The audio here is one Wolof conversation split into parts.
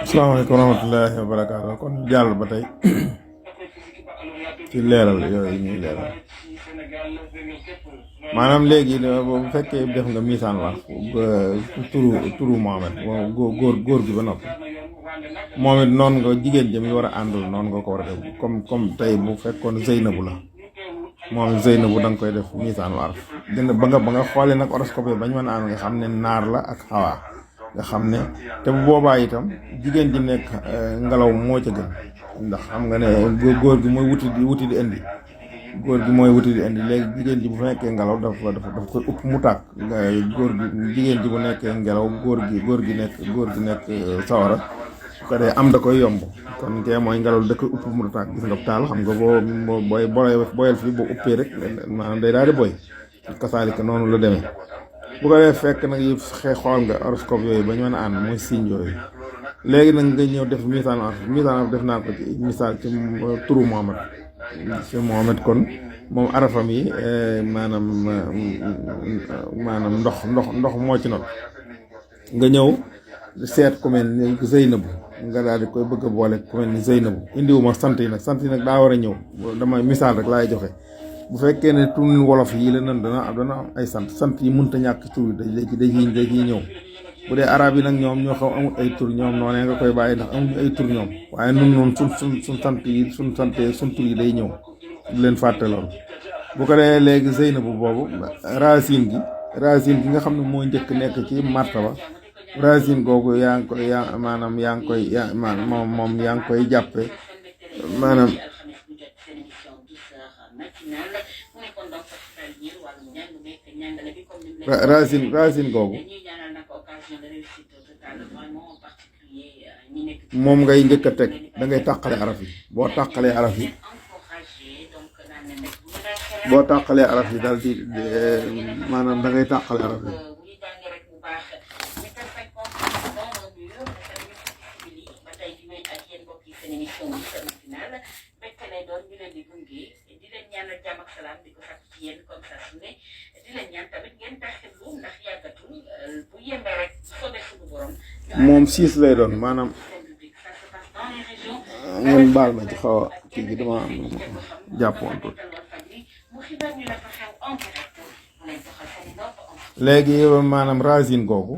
asalaamaaleykum wa rahmatullaahi wa barakaatu kon jàll ba tey ci leeral yooyu ñuy leeral maanaam léegi bu fekkee def nga misaan wax turu Mohamed góor gi ba noppi moom it noonu nga jigéen jëm yi war a àndul noonu nga ko war a def comme tey bu fekkoon Zeynabu la moom Zeynabu da nga koy def misaan war dina ba nga xoolee nag horoscope bañ mën a ànd nga xam ne naar la ak xawaa nga xam ne te bu boobaa itam jigéen ji nekk ngelaw moo ca gën ndax xam nga ne góor gi mooy wuti di indi góor gi mooy wuti di indi léegi jigéen ji bu nekkee ngelaw dafa koy upp mu tàkk góor gi jigéen ji bu nekkee ngelaw góor gi nekk sawara su ko dee am da koy yomb kon kee mooy ngelaw da koy upp mu tàkk gis nga taal xam nga boo boyal fii boo uppee rek maanaam day daal di boy kasaalika noonu la demee bu ko dee fekk nag yi xool nga horoscope yooyu ba ñu mën a ànd mooy signe yooyu léegi nag nga ñëw def misaan def naa ko ci misaal ci turu Mohamed kon moom arafam yi maanaam ndox moo ci not nga ñëw seet ku mel ni Zeynabu nga daal di koy bëgg a boole ku mel ni Zeynabu indiwuma sant yi nag daa war a ñëw damay misaal rek laay joxe bu fekkee ne tur wolof yi la nan dana am ay sant yi mënta ñàkk tur yi da ciy ñëw bu dee arab yi nag ñoom ñoo xam amul ay tur ñoom noonee nga koy bàyyi ndax amuñu ay tur ñoom waaye nun noonu suñ sant yi suñ tur yi day ñëw di leen fàtte loolu bu ko dee léegi Zeynabu boobu racine gi nga xam ne moo njëkk nekk ci martaba racine googu yaa ngi koy jàppe maanaam racine googu moom ngay njëkk a teg da ngay tàqale araf yi boo tàqalee araf yi dal di maanaam da ngay tàqale araf yi moom 6 lay doon maanaam ngeen baal ma ci xaw a kii gi dama am jàppoon tuuti léegi maanaam racine googu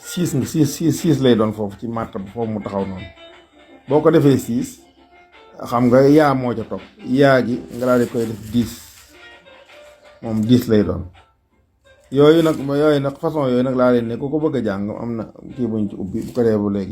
6 lay doon foofu ci màtt ba foofu mu taxaw noonu boo ko defee 6 xam nga yaa moo ca topp yaa gi nga daal di koy def 10 moom 10 lay doon yooyu nag façon yooyu nag laa leen ne ku ko bëgg a jàng am na kii buñ ci ubbi bu ko dee bu léegi